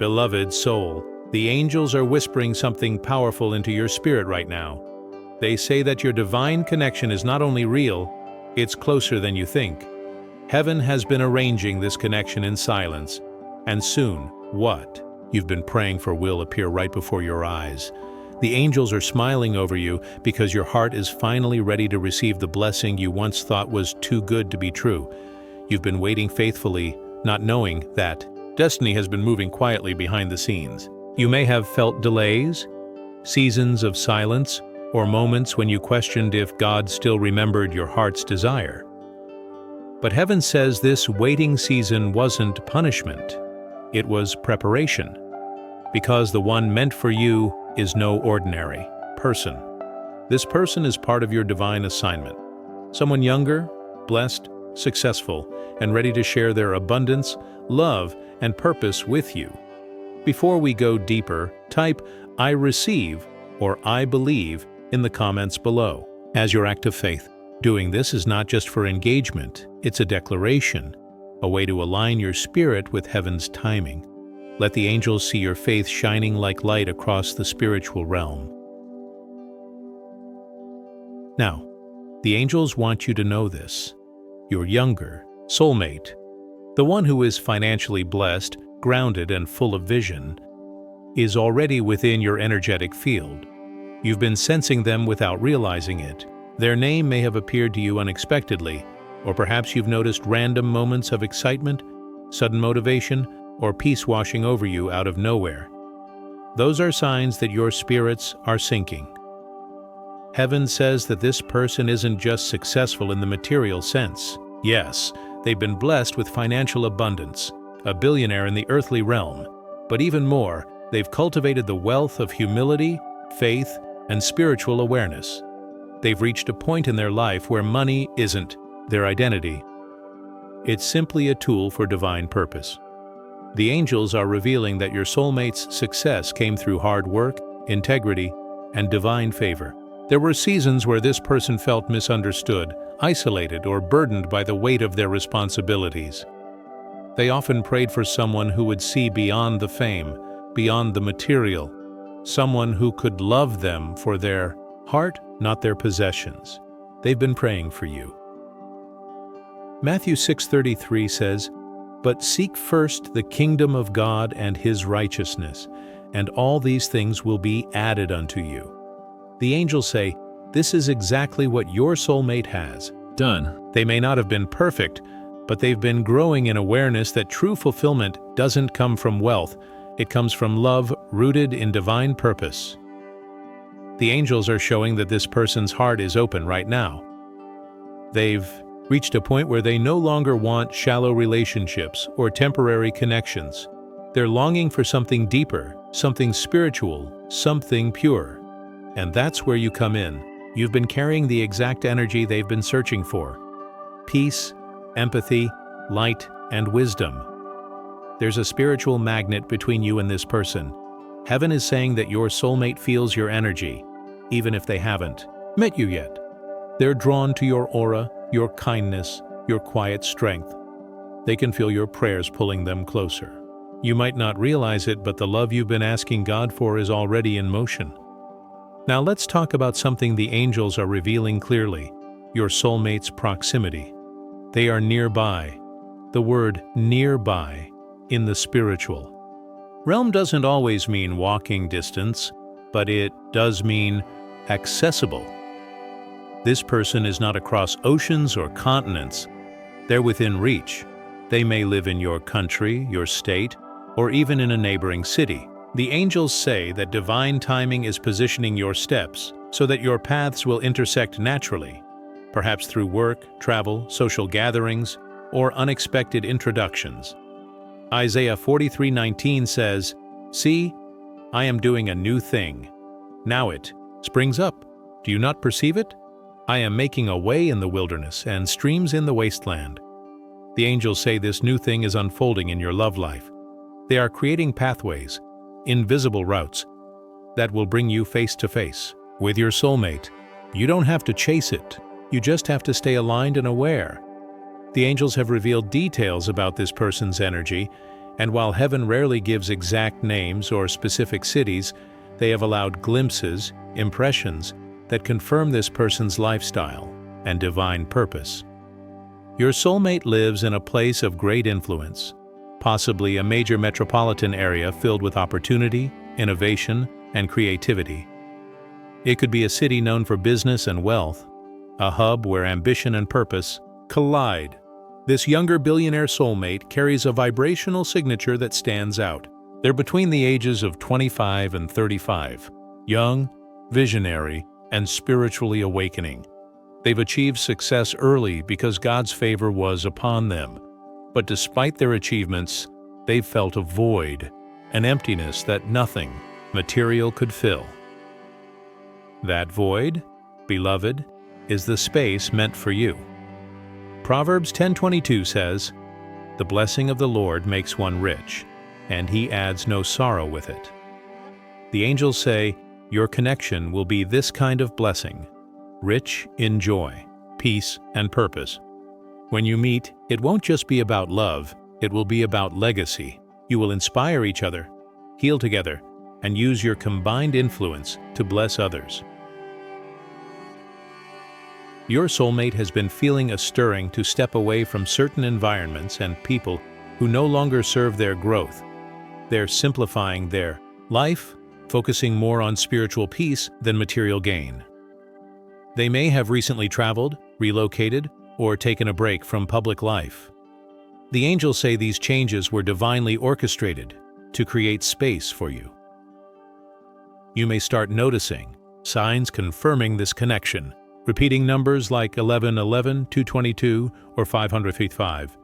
Beloved soul, the angels are whispering something powerful into your spirit right now. They say that your divine connection is not only real, it's closer than you think. Heaven has been arranging this connection in silence, and soon, what you've been praying for will appear right before your eyes. The angels are smiling over you because your heart is finally ready to receive the blessing you once thought was too good to be true. You've been waiting faithfully, not knowing that destiny has been moving quietly behind the scenes. You may have felt delays, seasons of silence, or moments when you questioned if God still remembered your heart's desire. But heaven says this waiting season wasn't punishment. It was preparation, because the one meant for you is no ordinary person. This person is part of your divine assignment. Someone younger, blessed, successful, and ready to share their abundance, love, and purpose with you. Before we go deeper, type "I receive" or "I believe" in the comments below as your act of faith. Doing this is not just for engagement, it's a declaration, a way to align your spirit with heaven's timing. Let the angels see your faith shining like light across the spiritual realm. Now, the angels want you to know this. Your younger soulmate, the one who is financially blessed, grounded, and full of vision, is already within your energetic field. You've been sensing them without realizing it. Their name may have appeared to you unexpectedly, or perhaps you've noticed random moments of excitement, sudden motivation, or peace washing over you out of nowhere. Those are signs that your spirits are syncing. Heaven says that this person isn't just successful in the material sense. Yes, they've been blessed with financial abundance, a billionaire in the earthly realm, but even more, they've cultivated the wealth of humility, faith, and spiritual awareness. They've reached a point in their life where money isn't their identity. It's simply a tool for divine purpose. The angels are revealing that your soulmate's success came through hard work, integrity, and divine favor. There were seasons where this person felt misunderstood, isolated, or burdened by the weight of their responsibilities. They often prayed for someone who would see beyond the fame, beyond the material, someone who could love them for their heart, not their possessions. They've been praying for you. Matthew 6:33 says, "But seek first the kingdom of God and His righteousness, and all these things will be added unto you." The angels say, this is exactly what your soulmate has done. They may not have been perfect, but they've been growing in awareness that true fulfillment doesn't come from wealth, it comes from love rooted in divine purpose. The angels are showing that this person's heart is open right now. They've reached a point where they no longer want shallow relationships or temporary connections. They're longing for something deeper, something spiritual, something pure. And that's where you come in. You've been carrying the exact energy they've been searching for: peace, empathy, light, and wisdom. There's a spiritual magnet between you and this person. Heaven is saying that your soulmate feels your energy, even if they haven't met you yet. They're drawn to your aura, your kindness, your quiet strength. They can feel your prayers pulling them closer. You might not realize it, but the love you've been asking God for is already in motion. Now let's talk about something the angels are revealing clearly: your soulmate's proximity. They are nearby. The word nearby in the spiritual realm doesn't always mean walking distance, but it does mean accessible. This person is not across oceans or continents. They're within reach. They may live in your country, your state, or even in a neighboring city. The angels say that divine timing is positioning your steps so that your paths will intersect naturally, perhaps through work, travel, social gatherings, or unexpected introductions. Isaiah 43:19 says, "See, I am doing a new thing. Now it springs up. Do you not perceive it? I am making a way in the wilderness and streams in the wasteland." The angels say this new thing is unfolding in your love life. They are creating pathways, invisible routes, that will bring you face to face with your soulmate. You don't have to chase it. You just have to stay aligned and aware. The angels have revealed details about this person's energy, And while heaven rarely gives exact names or specific cities, they have allowed glimpses, impressions, that confirm this person's lifestyle and divine purpose. Your soulmate lives in a place of great influence, possibly a major metropolitan area filled with opportunity, innovation, and creativity. It could be a city known for business and wealth, a hub where ambition and purpose collide. This younger billionaire soulmate carries a vibrational signature that stands out. They're between the ages of 25 and 35, young, visionary, and spiritually awakening. They've achieved success early because God's favor was upon them. But despite their achievements, they've felt a void, an emptiness that nothing material could fill. That void, beloved, is the space meant for you. Proverbs 10:22 says, "The blessing of the Lord makes one rich, and he adds no sorrow with it." The angels say, your connection will be this kind of blessing, rich in joy, peace, and purpose. When you meet, it won't just be about love, it will be about legacy. You will inspire each other, heal together, and use your combined influence to bless others. Your soulmate has been feeling a stirring to step away from certain environments and people who no longer serve their growth. They're simplifying their life, focusing more on spiritual peace than material gain. They may have recently traveled, relocated, or taken a break from public life. The angels say these changes were divinely orchestrated to create space for you. You may start noticing signs confirming this connection, repeating numbers like 1111, 222, or 555,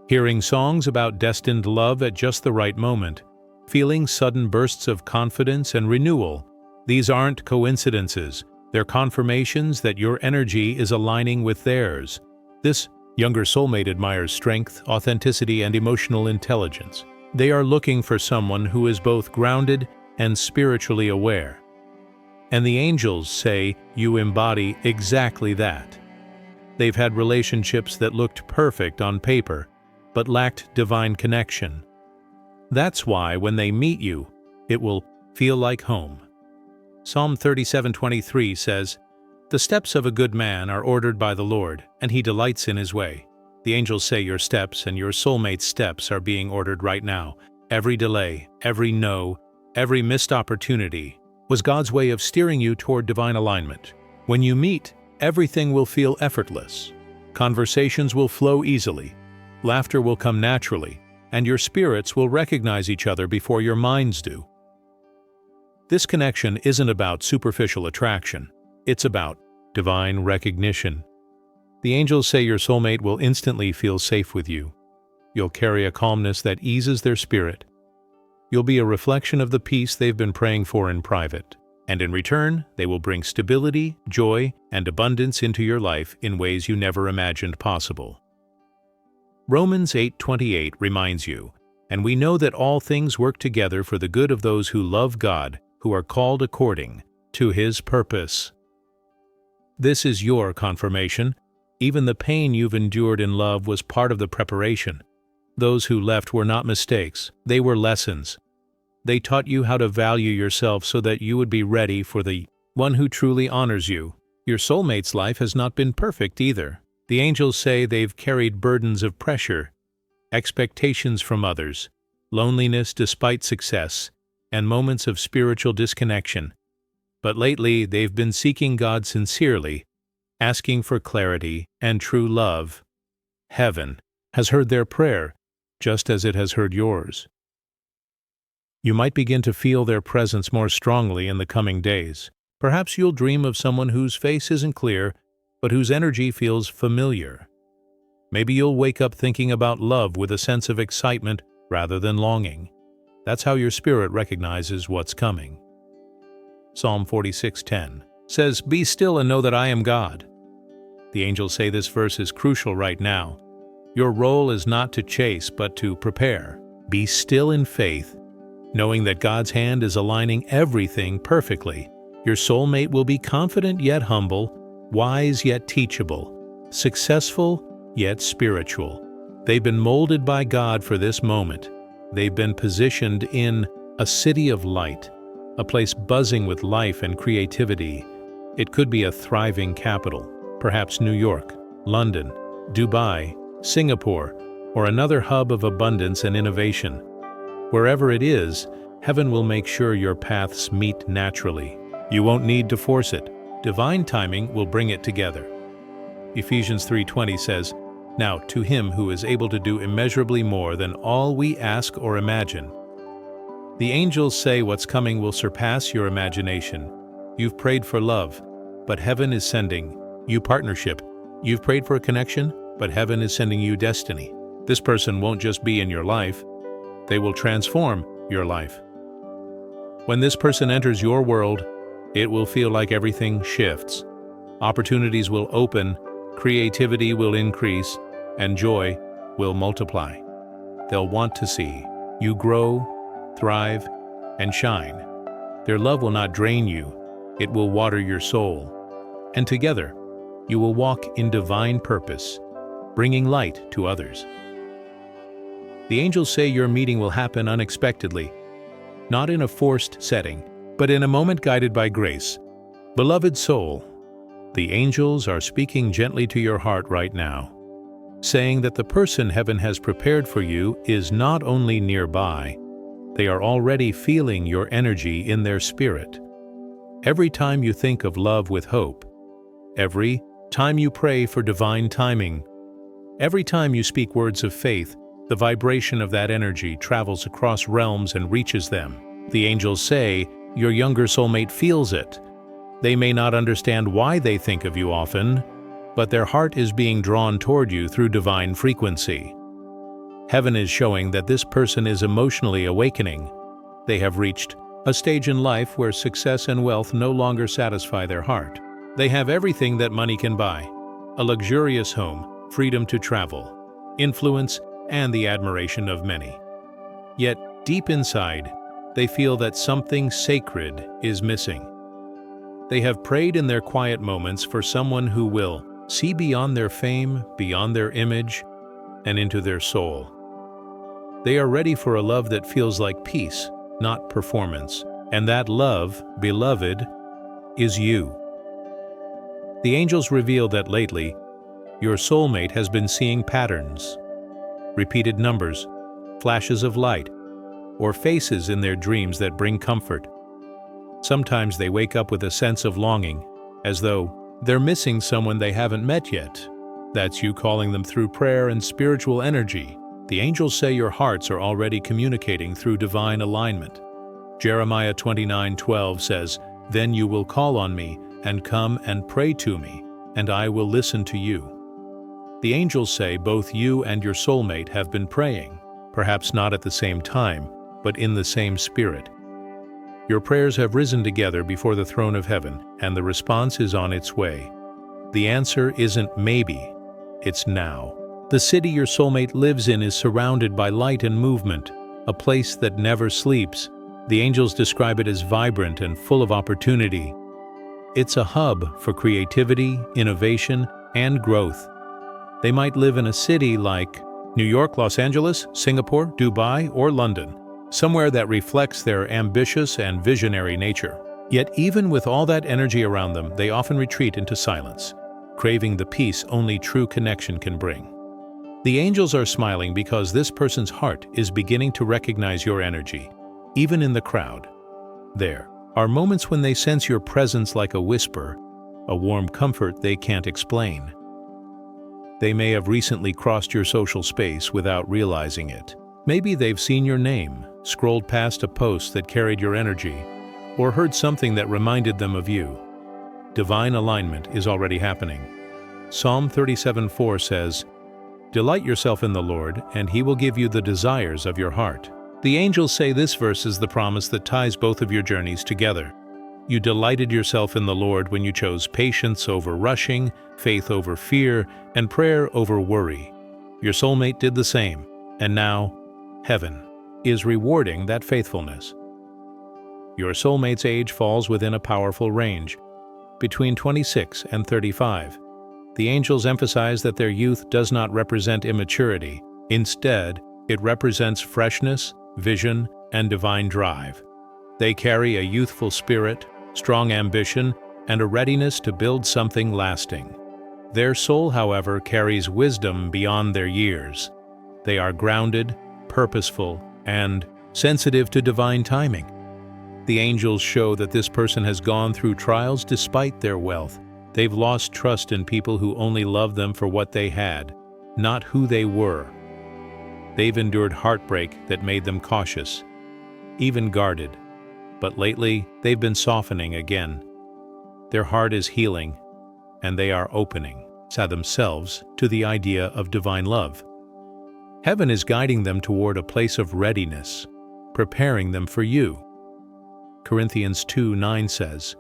hearing songs about destined love at just the right moment, feeling sudden bursts of confidence and renewal. These aren't coincidences, they're confirmations that your energy is aligning with theirs. This younger soulmate admires strength, authenticity, and emotional intelligence. They are looking for someone who is both grounded and spiritually aware. And the angels say you embody exactly that. They've had relationships that looked perfect on paper, but lacked divine connection. That's why when they meet you, it will feel like home. Psalm 37:23 says, "The steps of a good man are ordered by the Lord, and he delights in his way." The angels say your steps and your soulmate's steps are being ordered right now. Every delay, every no, every missed opportunity was God's way of steering you toward divine alignment. When you meet, everything will feel effortless. Conversations will flow easily. Laughter will come naturally, and your spirits will recognize each other before your minds do. This connection isn't about superficial attraction. It's about divine recognition. The angels say your soulmate will instantly feel safe with you. You'll carry a calmness that eases their spirit. You'll be a reflection of the peace they've been praying for in private. And in return, they will bring stability, joy, and abundance into your life in ways you never imagined possible. Romans 8:28 reminds you, "And we know that all things work together for the good of those who love God, who are called according to His purpose." This is your confirmation. Even the pain you've endured in love was part of the preparation. Those who left were not mistakes, they were lessons. They taught you how to value yourself so that you would be ready for the one who truly honors you. Your soulmate's life has not been perfect either. The angels say they've carried burdens of pressure, expectations from others, loneliness despite success, and moments of spiritual disconnection. But lately, they've been seeking God sincerely, asking for clarity and true love. Heaven has heard their prayer, just as it has heard yours. You might begin to feel their presence more strongly in the coming days. Perhaps you'll dream of someone whose face isn't clear, but whose energy feels familiar. Maybe you'll wake up thinking about love with a sense of excitement rather than longing. That's how your spirit recognizes what's coming. Psalm 46:10 says, "Be still and know that I am God." The angels say this verse is crucial right now. Your role is not to chase, but to prepare. Be still in faith, knowing that God's hand is aligning everything perfectly. Your soulmate will be confident yet humble, wise yet teachable, successful yet spiritual. They've been molded by God for this moment, They've been positioned in a city of light, a place buzzing with life and creativity. It could be a thriving capital, perhaps New York, London, Dubai, Singapore, or another hub of abundance and innovation. Wherever it is, heaven will make sure your paths meet naturally. You won't need to force it. Divine timing will bring it together. Ephesians 3:20 says, "Now to him who is able to do immeasurably more than all we ask or imagine." The angels say what's coming will surpass your imagination. You've prayed for love, but heaven is sending you partnership. You've prayed for a connection, but heaven is sending you destiny. This person won't just be in your life, they will transform your life. When this person enters your world, it will feel like everything shifts. Opportunities will open, creativity will increase, and joy will multiply. They'll want to see you grow, thrive, and shine. Their love will not drain you, it will water your soul. And together, you will walk in divine purpose, bringing light to others. The angels say your meeting will happen unexpectedly, not in a forced setting, but in a moment guided by grace. Beloved soul, the angels are speaking gently to your heart right now, saying that the person heaven has prepared for you is not only nearby, they are already feeling your energy in their spirit. Every time you think of love with hope, every time you pray for divine timing, every time you speak words of faith, the vibration of that energy travels across realms and reaches them. The angels say your younger soulmate feels it. They may not understand why they think of you often, but their heart is being drawn toward you through divine frequency. Heaven is showing that this person is emotionally awakening. They have reached a stage in life where success and wealth no longer satisfy their heart. They have everything that money can buy: a luxurious home, freedom to travel, influence, and the admiration of many. Yet, deep inside, they feel that something sacred is missing. They have prayed in their quiet moments for someone who will see beyond their fame, beyond their image, and into their soul. They are ready for a love that feels like peace, not performance. And that love, beloved, is you. The angels reveal that lately, your soulmate has been seeing patterns, repeated numbers, flashes of light, or faces in their dreams that bring comfort. Sometimes they wake up with a sense of longing, as though they're missing someone they haven't met yet. That's you calling them through prayer and spiritual energy. The angels say your hearts are already communicating through divine alignment. Jeremiah 29:12 says, "Then you will call on me and come and pray to me, and I will listen to you." The angels say both you and your soulmate have been praying, perhaps not at the same time, but in the same spirit. Your prayers have risen together before the throne of heaven, and the response is on its way. The answer isn't maybe, it's now. The city your soulmate lives in is surrounded by light and movement, a place that never sleeps. The angels describe it as vibrant and full of opportunity. It's a hub for creativity, innovation, and growth. They might live in a city like New York, Los Angeles, Singapore, Dubai, or London, somewhere that reflects their ambitious and visionary nature. Yet even with all that energy around them, they often retreat into silence, craving the peace only true connection can bring. The angels are smiling because this person's heart is beginning to recognize your energy, even in the crowd. There are moments when they sense your presence like a whisper, a warm comfort they can't explain. They may have recently crossed your social space without realizing it. Maybe they've seen your name, scrolled past a post that carried your energy, or heard something that reminded them of you. Divine alignment is already happening. Psalm 37:4 says, "Delight yourself in the Lord, and He will give you the desires of your heart." The angels say this verse is the promise that ties both of your journeys together. You delighted yourself in the Lord when you chose patience over rushing, faith over fear, and prayer over worry. Your soulmate did the same, and now, heaven is rewarding that faithfulness. Your soulmate's age falls within a powerful range, between 26 and 35. The angels emphasize that their youth does not represent immaturity. Instead, It represents freshness, vision, and divine drive. They carry a youthful spirit, strong ambition, and a readiness to build something lasting. Their soul, however, carries wisdom beyond their years. They are grounded, purposeful, and sensitive to divine timing. The angels show that this person has gone through trials despite their wealth. They've lost trust in people who only loved them for what they had, not who they were. They've endured heartbreak that made them cautious, even guarded. But lately, they've been softening again. Their heart is healing, and they are opening themselves to the idea of divine love. Heaven is guiding them toward a place of readiness, preparing them for you. Corinthians 2:9 says,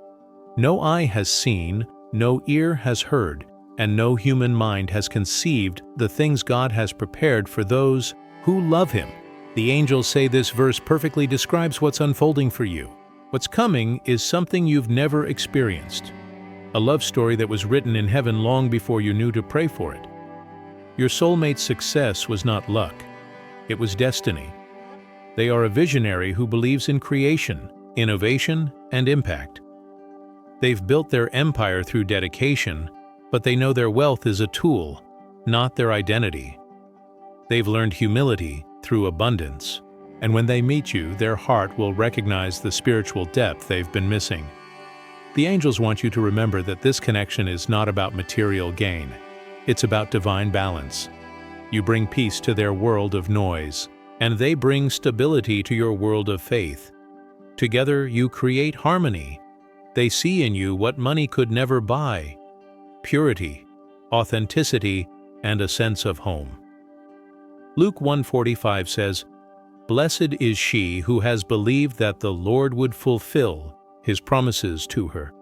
"No eye has seen, no ear has heard, and no human mind has conceived the things God has prepared for those who love Him." The angels say this verse perfectly describes what's unfolding for you. What's coming is something you've never experienced, a love story that was written in heaven long before you knew to pray for it. Your soulmate's success was not luck, it was destiny. They are a visionary who believes in creation, innovation, and impact. They've built their empire through dedication, but they know their wealth is a tool, not their identity. They've learned humility through abundance, and when they meet you, their heart will recognize the spiritual depth they've been missing. The angels want you to remember that this connection is not about material gain. It's about divine balance. You bring peace to their world of noise, and they bring stability to your world of faith. Together, you create harmony. They see in you what money could never buy: purity, authenticity, and a sense of home. Luke 1:45 says, "Blessed is she who has believed that the Lord would fulfill His promises to her."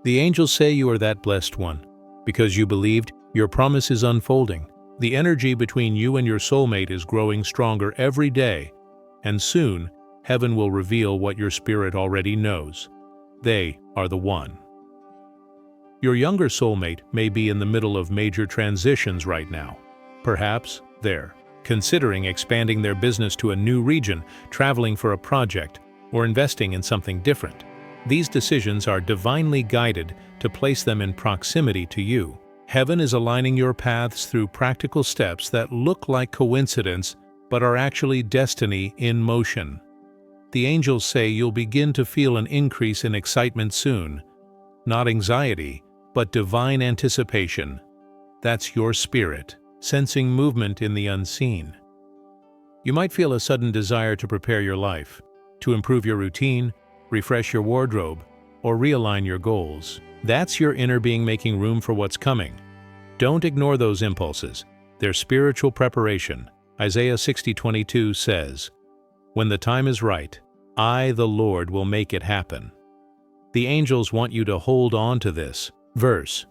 The angels say you are that blessed one. Because you believed, your promise is unfolding. The energy between you and your soulmate is growing stronger every day, and soon, heaven will reveal what your spirit already knows. They are the one. Your younger soulmate may be in the middle of major transitions right now. Perhaps they're considering expanding their business to a new region, traveling for a project, or investing in something different. These decisions are divinely guided to place them in proximity to you. Heaven is aligning your paths through practical steps that look like coincidence but are actually destiny in motion. The angels say you'll begin to feel an increase in excitement soon. Not anxiety, but divine anticipation. That's your spirit, sensing movement in the unseen. You might feel a sudden desire to prepare your life, to improve your routine, refresh your wardrobe, or realign your goals. That's your inner being making room for what's coming. Don't ignore those impulses. They're spiritual preparation. Isaiah 60:22 says, "When the time is right, I, the Lord, will make it happen." The angels want you to hold on to this verse.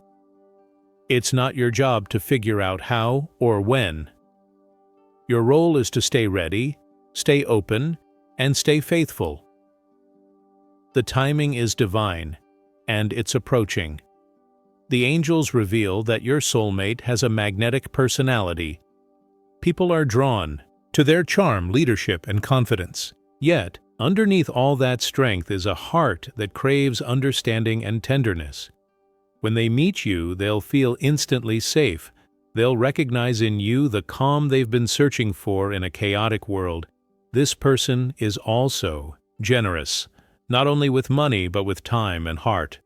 It's not your job to figure out how or when. Your role is to stay ready, stay open, and stay faithful. The timing is divine, and it's approaching. The angels reveal that your soulmate has a magnetic personality. People are drawn to their charm, leadership, and confidence. Yet, underneath all that strength is a heart that craves understanding and tenderness. When they meet you, they'll feel instantly safe. They'll recognize in you the calm they've been searching for in a chaotic world. This person is also generous, not only with money but with time and heart.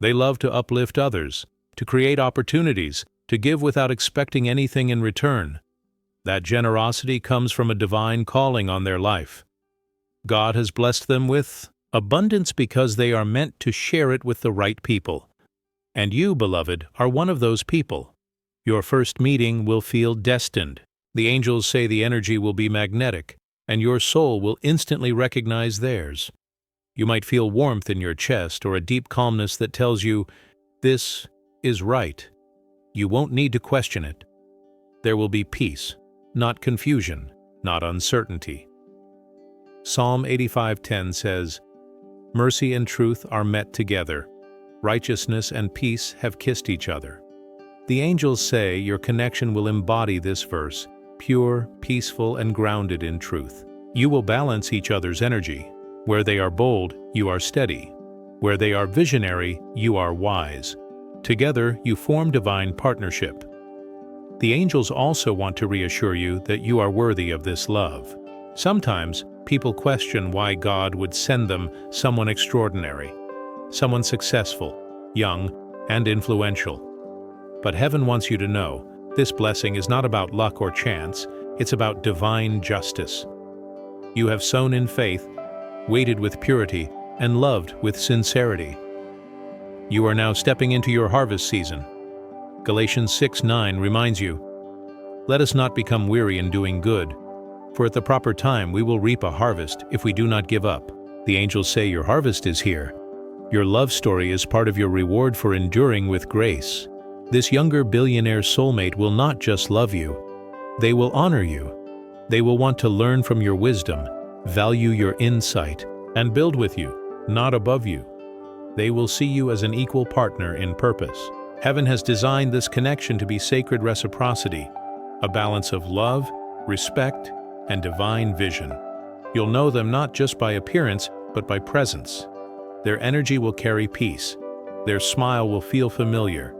They love to uplift others, to create opportunities, to give without expecting anything in return. That generosity comes from a divine calling on their life. God has blessed them with abundance because they are meant to share it with the right people. And you, beloved, are one of those people. Your first meeting will feel destined. The angels say the energy will be magnetic, and your soul will instantly recognize theirs. You might feel warmth in your chest or a deep calmness that tells you, this is right. You won't need to question it. There will be peace, not confusion, not uncertainty. Psalm 85:10 says, "Mercy and truth are met together. Righteousness and peace have kissed each other." The angels say your connection will embody this verse. pure, peaceful, and grounded in truth. You will balance each other's energy. Where they are bold, you are steady. Where they are visionary, you are wise. Together, you form divine partnership. The angels also want to reassure you that you are worthy of this love. Sometimes, people question why God would send them someone extraordinary, someone successful, young, and influential. But heaven wants you to know, this blessing is not about luck or chance, it's about divine justice. You have sown in faith, waited with purity, and loved with sincerity. You are now stepping into your harvest season. Galatians 6:9 reminds you, "Let us not become weary in doing good, for at the proper time we will reap a harvest if we do not give up." The angels say your harvest is here. Your love story is part of your reward for enduring with grace. This younger billionaire soulmate will not just love you, they will honor you. They will want to learn from your wisdom, value your insight, and build with you, not above you. They will see you as an equal partner in purpose. Heaven has designed this connection to be sacred reciprocity, a balance of love, respect, and divine vision. You'll know them not just by appearance, but by presence. Their energy will carry peace. Their smile will feel familiar.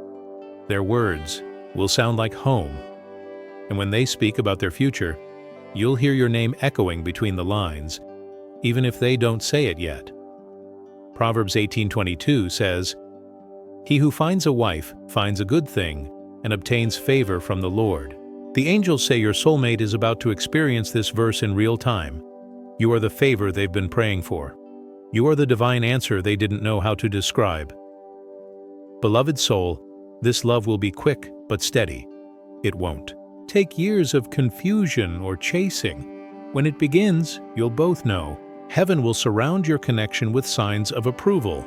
Their words will sound like home. And when they speak about their future, you'll hear your name echoing between the lines, even if they don't say it yet. Proverbs 18:22 says, "He who finds a wife finds a good thing and obtains favor from the Lord." The angels say your soulmate is about to experience this verse in real time. You are the favor they've been praying for. You are the divine answer they didn't know how to describe. Beloved soul, this love will be quick but steady. It won't take years of confusion or chasing. When it begins, you'll both know. Heaven will surround your connection with signs of approval,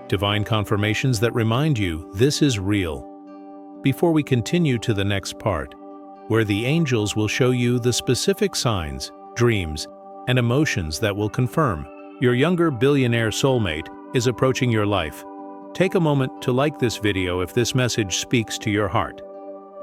divine confirmations that remind you this is real. Before we continue to the next part, where the angels will show you the specific signs, dreams, and emotions that will confirm your younger billionaire soulmate is approaching your life. Take a moment to like this video if this message speaks to your heart.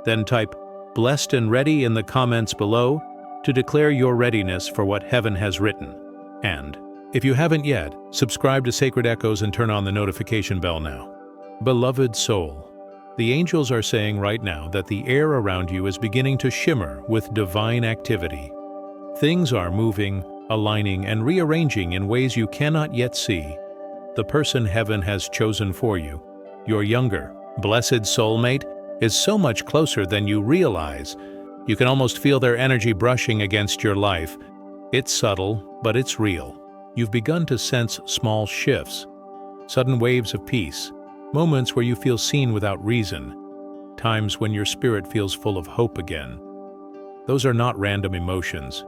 Then type "blessed and ready" in the comments below to declare your readiness for what heaven has written. And, if you haven't yet, subscribe to Sacred Echoes and turn on the notification bell now. Beloved soul, the angels are saying right now that the air around you is beginning to shimmer with divine activity. Things are moving, aligning, and rearranging in ways you cannot yet see. The person heaven has chosen for you, your younger, blessed soulmate, is so much closer than you realize. You can almost feel their energy brushing against your life. It's subtle, but it's real. You've begun to sense small shifts, sudden waves of peace, moments where you feel seen without reason, times when your spirit feels full of hope again. Those are not random emotions.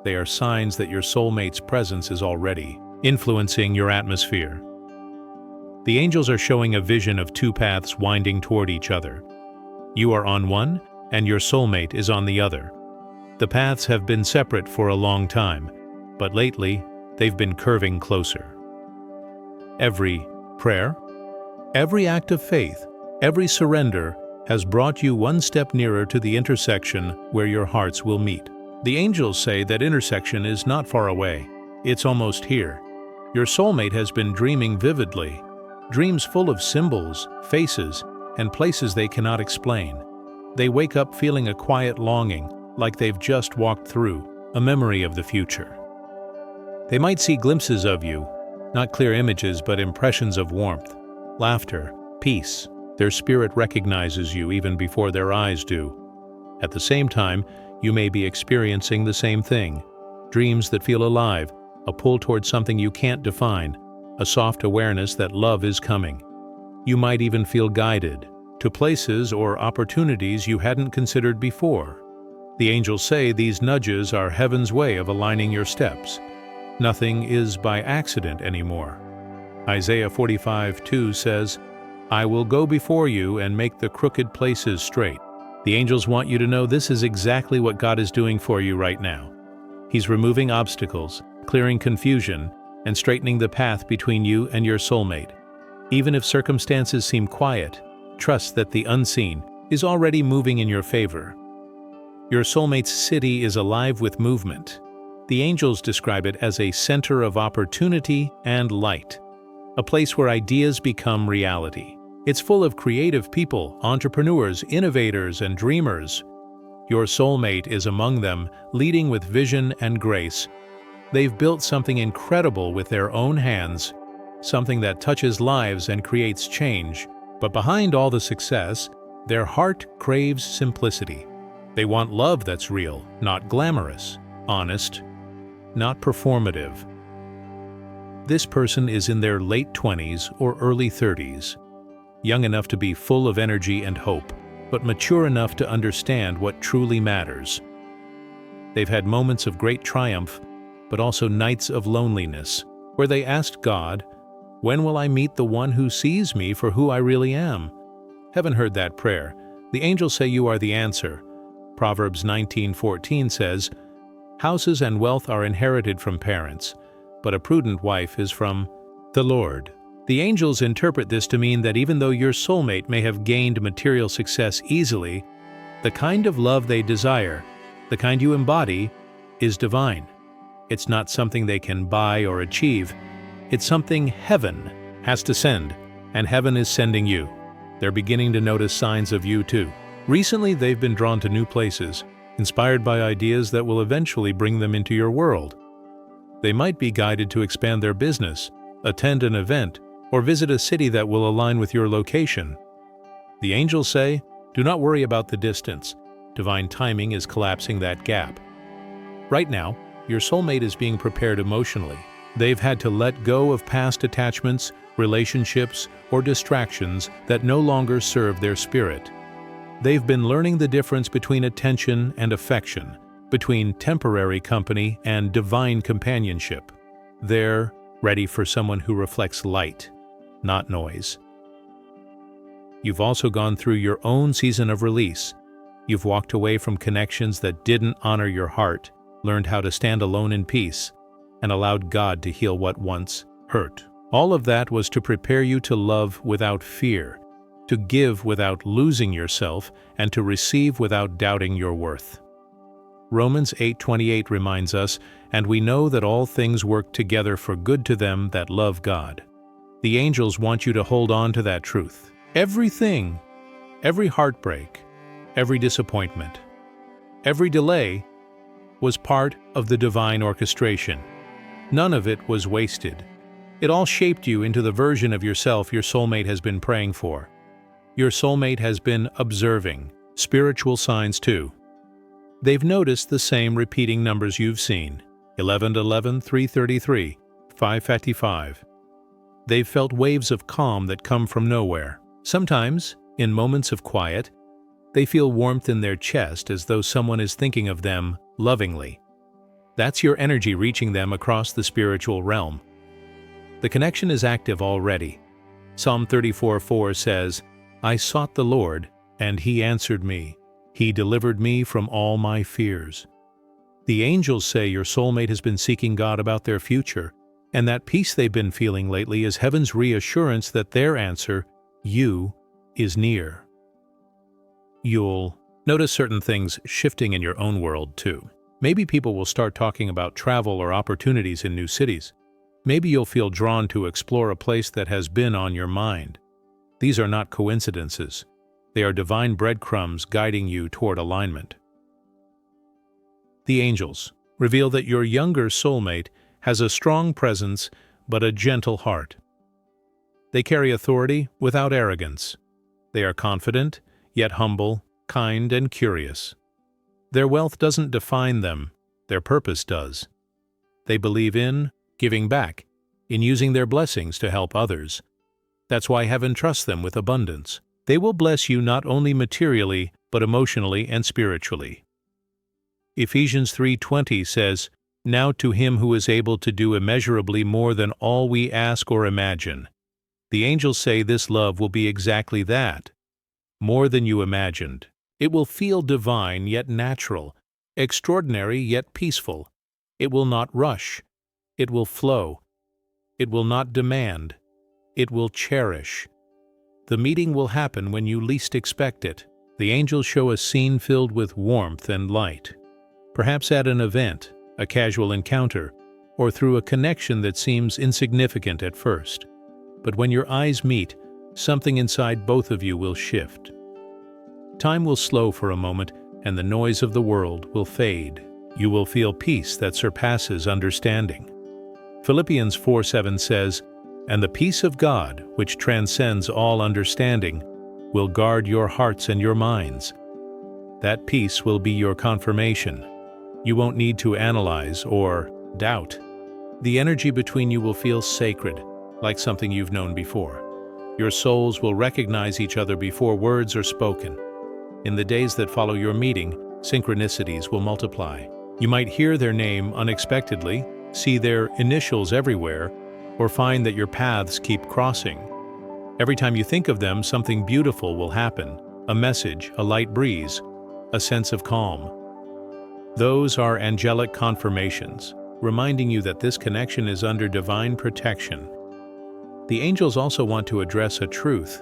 They are signs that your soulmate's presence is already influencing your atmosphere. The angels are showing a vision of two paths winding toward each other. You are on one, and your soulmate is on the other. The paths have been separate for a long time, but lately, they've been curving closer. Every prayer, every act of faith, every surrender has brought you one step nearer to the intersection where your hearts will meet. The angels say that intersection is not far away. It's almost here. Your soulmate has been dreaming vividly, dreams full of symbols, faces, and places they cannot explain. They wake up feeling a quiet longing, like they've just walked through a memory of the future. They might see glimpses of you, not clear images but impressions of warmth, laughter, peace. Their spirit recognizes you even before their eyes do. At the same time, you may be experiencing the same thing. Dreams that feel alive, a pull towards something you can't define, a soft awareness that love is coming. You might even feel guided to places or opportunities you hadn't considered before. The angels say these nudges are heaven's way of aligning your steps. Nothing is by accident anymore. Isaiah 45:2 says, "I will go before you and make the crooked places straight." The angels want you to know this is exactly what God is doing for you right now. He's removing obstacles, clearing confusion, and straightening the path between you and your soulmate. Even if circumstances seem quiet, trust that the unseen is already moving in your favor. Your soulmate's city is alive with movement. The angels describe it as a center of opportunity and light, a place where ideas become reality. It's full of creative people, entrepreneurs, innovators, and dreamers. Your soulmate is among them, leading with vision and grace. They've built something incredible with their own hands, something that touches lives and creates change. But behind all the success, their heart craves simplicity. They want love that's real, not glamorous, honest, not performative. This person is in their late 20s or early 30s, young enough to be full of energy and hope, but mature enough to understand what truly matters. They've had moments of great triumph, but also nights of loneliness, where they asked God, "When will I meet the one who sees me for who I really am?" Heaven heard that prayer. The angels say you are the answer. Proverbs 19:14 says, "Houses and wealth are inherited from parents, but a prudent wife is from the Lord." The angels interpret this to mean that even though your soulmate may have gained material success easily, the kind of love they desire, the kind you embody, is divine. It's not something they can buy or achieve. It's something heaven has to send, and heaven is sending you. They're beginning to notice signs of you too. Recently, they've been drawn to new places, inspired by ideas that will eventually bring them into your world. They might be guided to expand their business, attend an event, or visit a city that will align with your location. The angels say, do not worry about the distance. Divine timing is collapsing that gap. Right now, your soulmate is being prepared emotionally. They've had to let go of past attachments, relationships, or distractions that no longer serve their spirit. They've been learning the difference between attention and affection, between temporary company and divine companionship. They're ready for someone who reflects light, not noise. You've also gone through your own season of release. You've walked away from connections that didn't honor your heart, learned how to stand alone in peace, and allowed God to heal what once hurt. All of that was to prepare you to love without fear, to give without losing yourself, and to receive without doubting your worth. Romans 8:28 reminds us, "And we know that all things work together for good to them that love God." The angels want you to hold on to that truth. Everything, every heartbreak, every disappointment, every delay was part of the divine orchestration. None of it was wasted. It all shaped you into the version of yourself your soulmate has been praying for. Your soulmate has been observing spiritual signs too. They've noticed the same repeating numbers you've seen: 1111, 333, 555. They've felt waves of calm that come from nowhere. Sometimes, in moments of quiet, they feel warmth in their chest as though someone is thinking of them lovingly. That's your energy reaching them across the spiritual realm. The connection is active already. Psalm 34:4 says, "I sought the Lord, and He answered me. He delivered me from all my fears." The angels say your soulmate has been seeking God about their future, and that peace they've been feeling lately is heaven's reassurance that their answer, you, is near. You'll notice certain things shifting in your own world too. Maybe people will start talking about travel or opportunities in new cities. Maybe you'll feel drawn to explore a place that has been on your mind. These are not coincidences. They are divine breadcrumbs guiding you toward alignment. The angels reveal that your younger soulmate has a strong presence but a gentle heart. They carry authority without arrogance. They are confident, yet humble, kind, and curious. Their wealth doesn't define them, their purpose does. They believe in giving back, in using their blessings to help others. That's why heaven trusts them with abundance. They will bless you not only materially, but emotionally and spiritually. Ephesians 3:20 says, "Now to Him who is able to do immeasurably more than all we ask or imagine." The angels say this love will be exactly that, more than you imagined. It will feel divine yet natural, extraordinary yet peaceful. It will not rush. It will flow. It will not demand. It will cherish. The meeting will happen when you least expect it. The angels show a scene filled with warmth and light, perhaps at an event, a casual encounter, or through a connection that seems insignificant at first. But when your eyes meet, something inside both of you will shift. Time will slow for a moment, and the noise of the world will fade. You will feel peace that surpasses understanding. Philippians 4:7 says, "And the peace of God, which transcends all understanding, will guard your hearts and your minds." That peace will be your confirmation. You won't need to analyze or doubt. The energy between you will feel sacred, like something you've known before. Your souls will recognize each other before words are spoken. In the days that follow your meeting, synchronicities will multiply. You might hear their name unexpectedly, see their initials everywhere, or find that your paths keep crossing. Every time you think of them, something beautiful will happen. A message, a light breeze, a sense of calm. Those are angelic confirmations, reminding you that this connection is under divine protection. The angels also want to address a truth.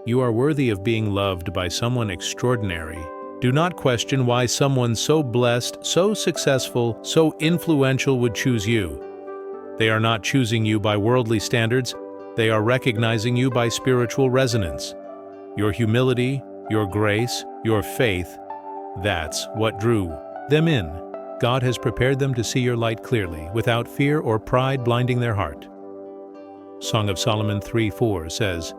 You are worthy of being loved by someone extraordinary. Do not question why someone so blessed, so successful, so influential would choose you. They are not choosing you by worldly standards. They are recognizing you by spiritual resonance. Your humility, your grace, your faith, that's what drew them in. God has prepared them to see your light clearly, without fear or pride blinding their heart. Song of Solomon 3:4 says,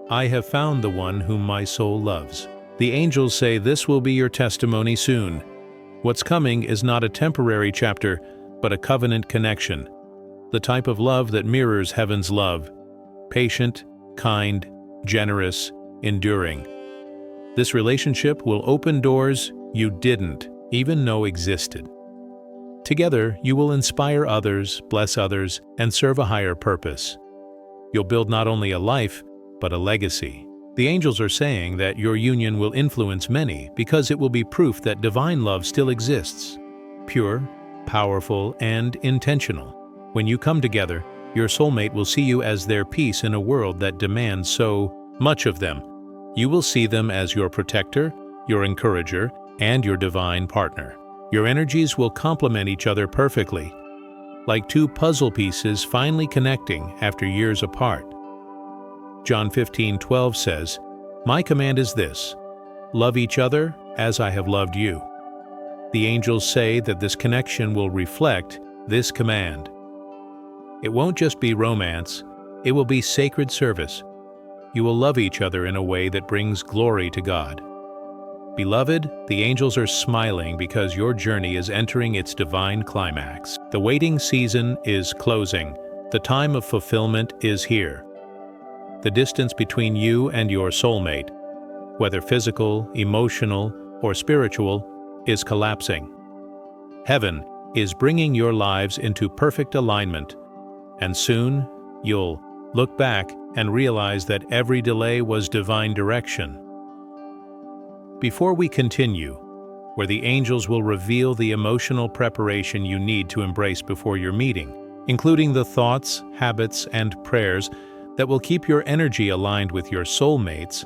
"I have found the one whom my soul loves." The angels say this will be your testimony soon. What's coming is not a temporary chapter, but a covenant connection. The type of love that mirrors heaven's love. Patient, kind, generous, enduring. This relationship will open doors you didn't even know existed. Together, you will inspire others, bless others, and serve a higher purpose. You'll build not only a life, but a legacy. The angels are saying that your union will influence many because it will be proof that divine love still exists. Pure, powerful, and intentional. When you come together, your soulmate will see you as their piece in a world that demands so much of them. You will see them as your protector, your encourager, and your divine partner. Your energies will complement each other perfectly, like two puzzle pieces finally connecting after years apart. John 15:12 says, "My command is this, love each other as I have loved you." The angels say that this connection will reflect this command. It won't just be romance, it will be sacred service. You will love each other in a way that brings glory to God. Beloved, the angels are smiling because your journey is entering its divine climax. The waiting season is closing. The time of fulfillment is here. The distance between you and your soulmate, whether physical, emotional, or spiritual, is collapsing. Heaven is bringing your lives into perfect alignment, and soon you'll look back and realize that every delay was divine direction. Before we continue, where the angels will reveal the emotional preparation you need to embrace before your meeting, including the thoughts, habits, and prayers that will keep your energy aligned with your soulmates,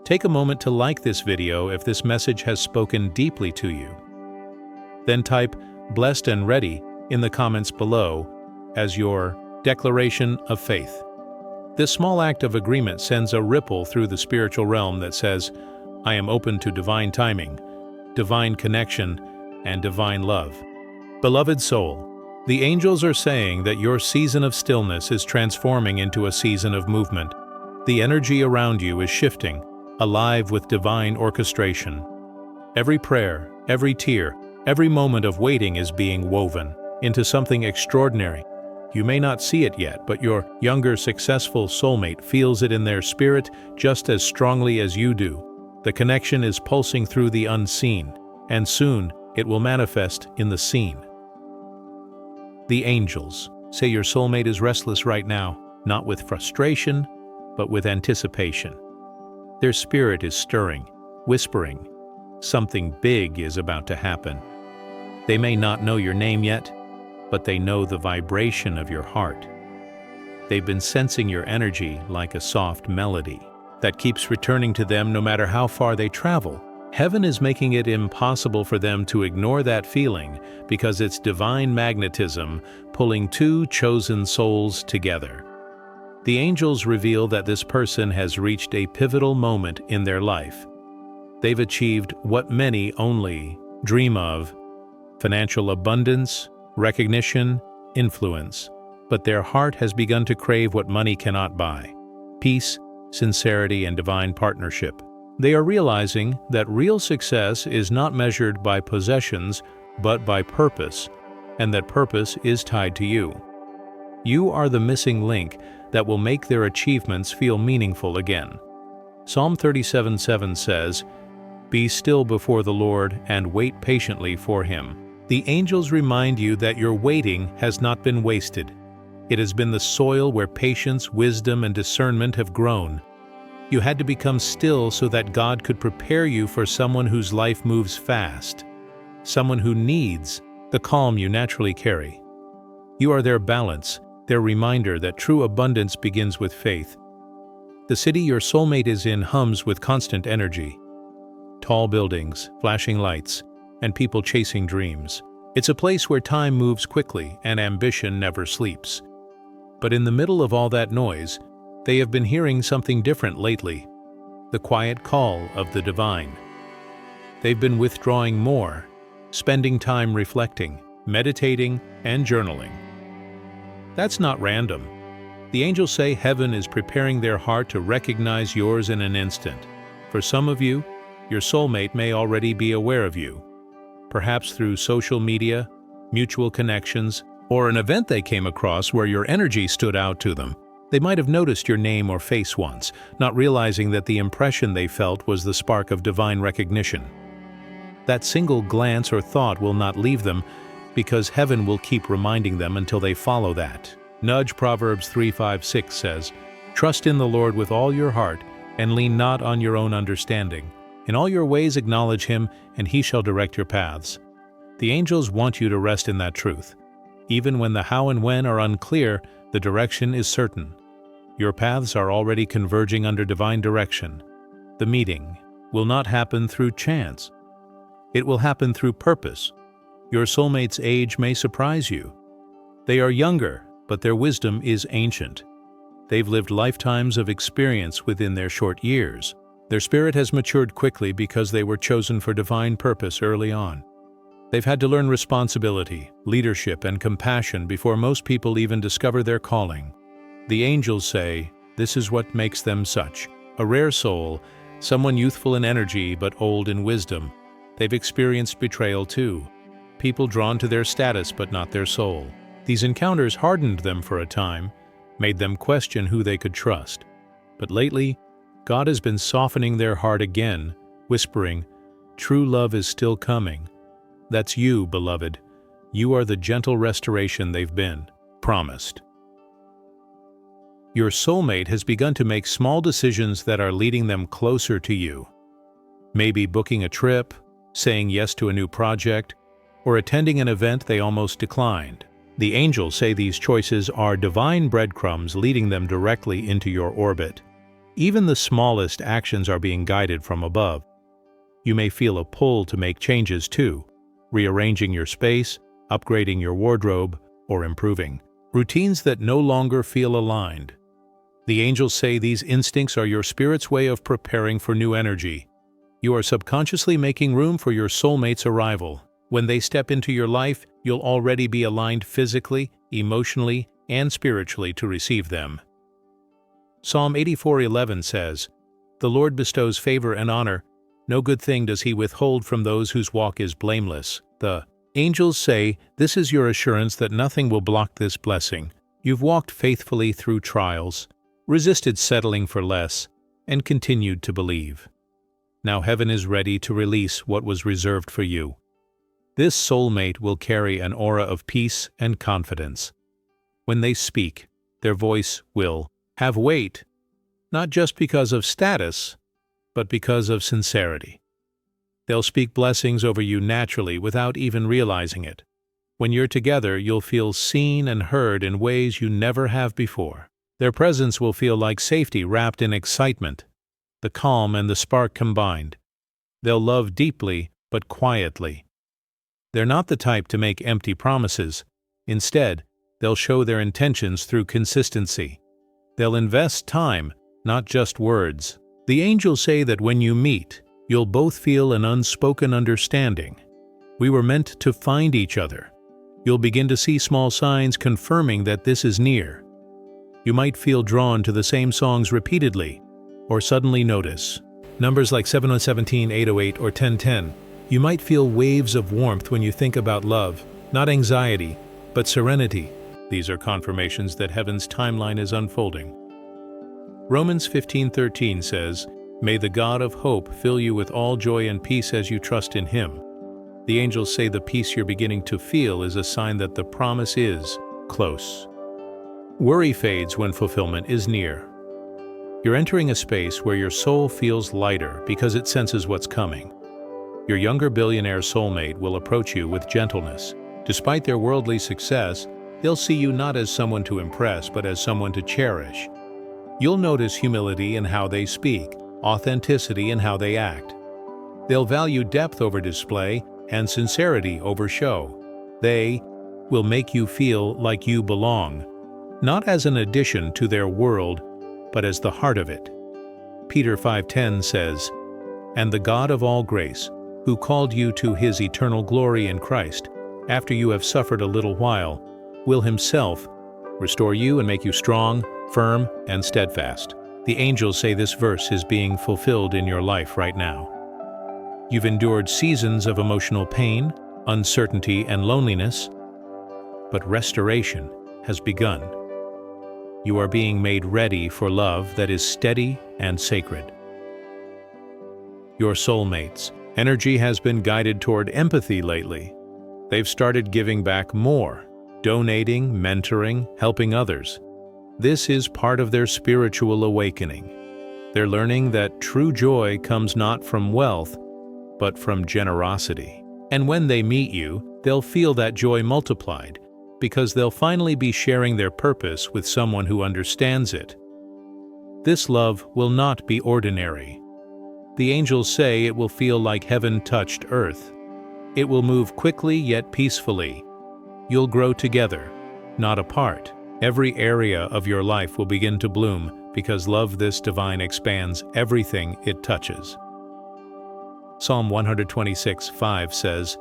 take a moment to like this video if this message has spoken deeply to you. Then type "blessed and ready" in the comments below as your declaration of faith. This small act of agreement sends a ripple through the spiritual realm that says, "I am open to divine timing, divine connection, and divine love." Beloved soul, the angels are saying that your season of stillness is transforming into a season of movement. The energy around you is shifting, alive with divine orchestration. Every prayer, every tear, every moment of waiting is being woven into something extraordinary. You may not see it yet, but your younger, successful soulmate feels it in their spirit just as strongly as you do. The connection is pulsing through the unseen, and soon it will manifest in the seen. The angels say your soulmate is restless right now, not with frustration, but with anticipation. Their spirit is stirring, whispering, something big is about to happen. They may not know your name yet, but they know the vibration of your heart. They've been sensing your energy like a soft melody. that keeps returning to them no matter how far they travel. Heaven is making it impossible for them to ignore that feeling because it's divine magnetism pulling two chosen souls together. The angels reveal that this person has reached a pivotal moment in their life. They've achieved what many only dream of: financial abundance, recognition, influence. But their heart has begun to crave what money cannot buy: peace, sincerity, and divine partnership. They are realizing that real success is not measured by possessions, but by purpose, and that purpose is tied to you. You are the missing link that will make their achievements feel meaningful again. Psalm 37:7 says, "Be still before the Lord and wait patiently for Him." The angels remind you that your waiting has not been wasted. It has been the soil where patience, wisdom, and discernment have grown. You had to become still so that God could prepare you for someone whose life moves fast, someone who needs the calm you naturally carry. You are their balance, their reminder that true abundance begins with faith. The city your soulmate is in hums with constant energy. Tall buildings, flashing lights, and people chasing dreams. It's a place where time moves quickly and ambition never sleeps. But in the middle of all that noise, they have been hearing something different lately: the quiet call of the divine. They've been withdrawing more, spending time reflecting, meditating, and journaling. That's not random. The angels say heaven is preparing their heart to recognize yours in an instant. For some of you, your soulmate may already be aware of you, perhaps through social media, mutual connections, or an event they came across where your energy stood out to them. They might have noticed your name or face once, not realizing that the impression they felt was the spark of divine recognition. That single glance or thought will not leave them, because heaven will keep reminding them until they follow that nudge. Proverbs 3:5-6 says, "Trust in the Lord with all your heart, and lean not on your own understanding. In all your ways acknowledge Him, and He shall direct your paths." The angels want you to rest in that truth. Even when the how and when are unclear, the direction is certain. Your paths are already converging under divine direction. The meeting will not happen through chance. It will happen through purpose. Your soulmate's age may surprise you. They are younger, but their wisdom is ancient. They've lived lifetimes of experience within their short years. Their spirit has matured quickly because they were chosen for divine purpose early on. They've had to learn responsibility, leadership, and compassion before most people even discover their calling. The angels say this is what makes them such a rare soul, someone youthful in energy but old in wisdom. They've experienced betrayal too, people drawn to their status but not their soul. These encounters hardened them for a time, made them question who they could trust. But lately, God has been softening their heart again, whispering, "True love is still coming." That's you, beloved. You are the gentle restoration they've been promised. Your soulmate has begun to make small decisions that are leading them closer to you. Maybe booking a trip, saying yes to a new project, or attending an event they almost declined. The angels say these choices are divine breadcrumbs leading them directly into your orbit. Even the smallest actions are being guided from above. You may feel a pull to make changes too, rearranging your space, upgrading your wardrobe, or improving routines that no longer feel aligned. The angels say these instincts are your spirit's way of preparing for new energy. You are subconsciously making room for your soulmate's arrival. When they step into your life, you'll already be aligned physically, emotionally, and spiritually to receive them. Psalm 84:11 says, "The Lord bestows favor and honor. No good thing does He withhold from those whose walk is blameless." The angels say this is your assurance that nothing will block this blessing. You've walked faithfully through trials, resisted settling for less, and continued to believe. Now heaven is ready to release what was reserved for you. This soulmate will carry an aura of peace and confidence. When they speak, their voice will have weight, not just because of status, but because of sincerity. They'll speak blessings over you naturally without even realizing it. When you're together, you'll feel seen and heard in ways you never have before. Their presence will feel like safety wrapped in excitement, the calm and the spark combined. They'll love deeply but quietly. They're not the type to make empty promises. Instead, they'll show their intentions through consistency. They'll invest time, not just words. The angels say that when you meet, you'll both feel an unspoken understanding. We were meant to find each other. You'll begin to see small signs confirming that this is near. You might feel drawn to the same songs repeatedly, or suddenly notice numbers like 717, 808, or 1010. You might feel waves of warmth when you think about love, not anxiety, but serenity. These are confirmations that heaven's timeline is unfolding. Romans 15:13 says, "May the God of hope fill you with all joy and peace as you trust in Him." The angels say the peace you're beginning to feel is a sign that the promise is close. Worry fades when fulfillment is near. You're entering a space where your soul feels lighter because it senses what's coming. Your younger billionaire soulmate will approach you with gentleness. Despite their worldly success, they'll see you not as someone to impress, but as someone to cherish. You'll notice humility in how they speak, authenticity in how they act. They'll value depth over display and sincerity over show. They will make you feel like you belong, not as an addition to their world, but as the heart of it. Peter 5:10 says, "And the God of all grace, who called you to His eternal glory in Christ, after you have suffered a little while, will Himself restore you and make you strong, firm, and steadfast." The angels say this verse is being fulfilled in your life right now. You've endured seasons of emotional pain, uncertainty, and loneliness, but restoration has begun. You are being made ready for love that is steady and sacred. Your soulmates' energy has been guided toward empathy lately. They've started giving back more, donating, mentoring, helping others. This is part of their spiritual awakening. They're learning that true joy comes not from wealth, but from generosity. And when they meet you, they'll feel that joy multiplied, because they'll finally be sharing their purpose with someone who understands it. This love will not be ordinary. The angels say it will feel like heaven touched earth. It will move quickly yet peacefully. You'll grow together, not apart. Every area of your life will begin to bloom because love this divine expands everything it touches. Psalm 126:5 says,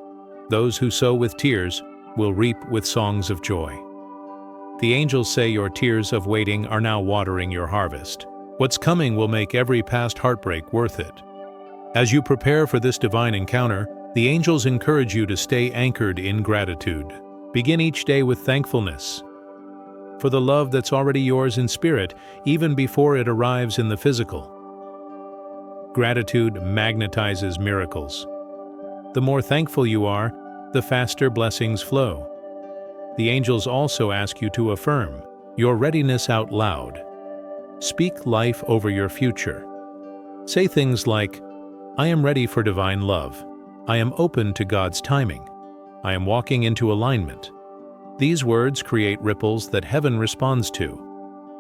"Those who sow with tears will reap with songs of joy." The angels say your tears of waiting are now watering your harvest. What's coming will make every past heartbreak worth it. As you prepare for this divine encounter, the angels encourage you to stay anchored in gratitude. Begin each day with thankfulness for the love that's already yours in spirit, even before it arrives in the physical. Gratitude magnetizes miracles. The more thankful you are, the faster blessings flow. The angels also ask you to affirm your readiness out loud. Speak life over your future. Say things like, "I am ready for divine love. I am open to God's timing. I am walking into alignment." These words create ripples that heaven responds to.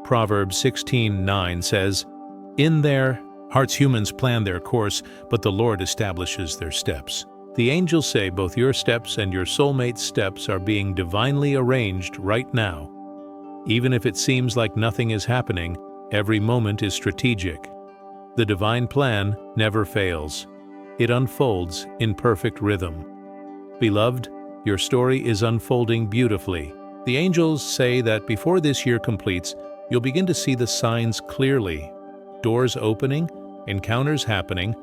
Proverbs 16:9 says, "In their hearts humans plan their course, but the Lord establishes their steps." The angels say both your steps and your soulmate's steps are being divinely arranged right now. Even if it seems like nothing is happening, every moment is strategic. The divine plan never fails. It unfolds in perfect rhythm. Beloved, your story is unfolding beautifully. The angels say that before this year completes, you'll begin to see the signs clearly. Doors opening, encounters happening,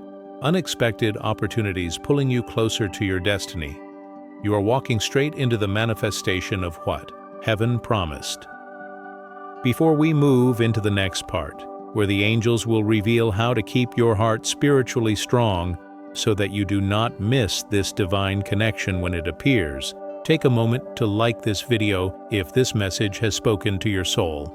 unexpected opportunities pulling you closer to your destiny. You are walking straight into the manifestation of what heaven promised. Before we move into the next part, where the angels will reveal how to keep your heart spiritually strong so that you do not miss this divine connection when it appears, take a moment to like this video if this message has spoken to your soul.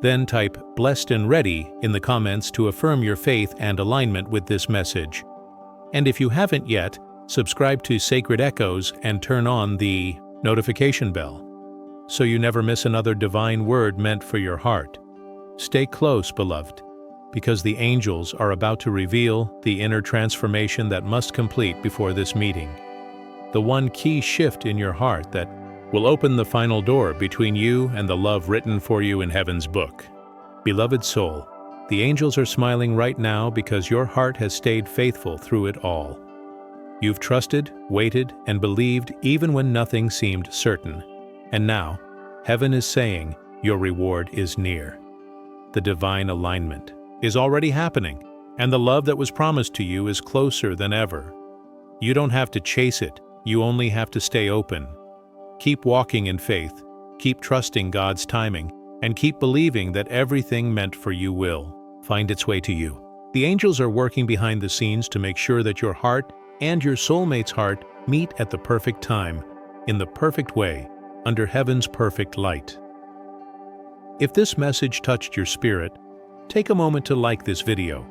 Then type "blessed and ready" in the comments to affirm your faith and alignment with this message. And if you haven't yet, subscribe to Sacred Echoes and turn on the notification bell so you never miss another divine word meant for your heart. Stay close, beloved, because the angels are about to reveal the inner transformation that must complete before this meeting. The one key shift in your heart that will open the final door between you and the love written for you in heaven's book. Beloved soul, the angels are smiling right now because your heart has stayed faithful through it all. You've trusted, waited, and believed even when nothing seemed certain. And now, heaven is saying your reward is near. The divine alignment is already happening, and the love that was promised to you is closer than ever. You don't have to chase it, you only have to stay open. Keep walking in faith, keep trusting God's timing, and keep believing that everything meant for you will find its way to you. The angels are working behind the scenes to make sure that your heart and your soulmate's heart meet at the perfect time, in the perfect way, under heaven's perfect light. If this message touched your spirit, take a moment to like this video.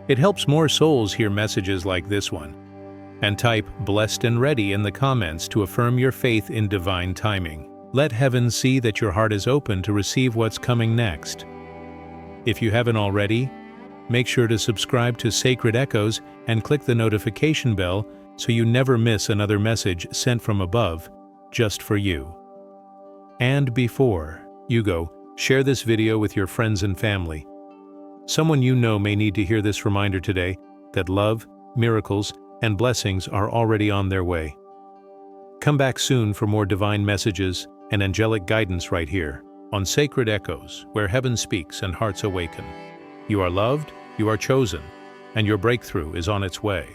It helps more souls hear messages like this one. And type "blessed and ready" in the comments to affirm your faith in divine timing. Let heaven see that your heart is open to receive what's coming next. If you haven't already, make sure to subscribe to Sacred Echoes and click the notification bell so you never miss another message sent from above, just for you. And before you go, share this video with your friends and family. Someone you know may need to hear this reminder today that love, miracles, and blessings are already on their way. Come back soon for more divine messages and angelic guidance right here on Sacred Echoes, where heaven speaks and hearts awaken. You are loved, you are chosen, and your breakthrough is on its way.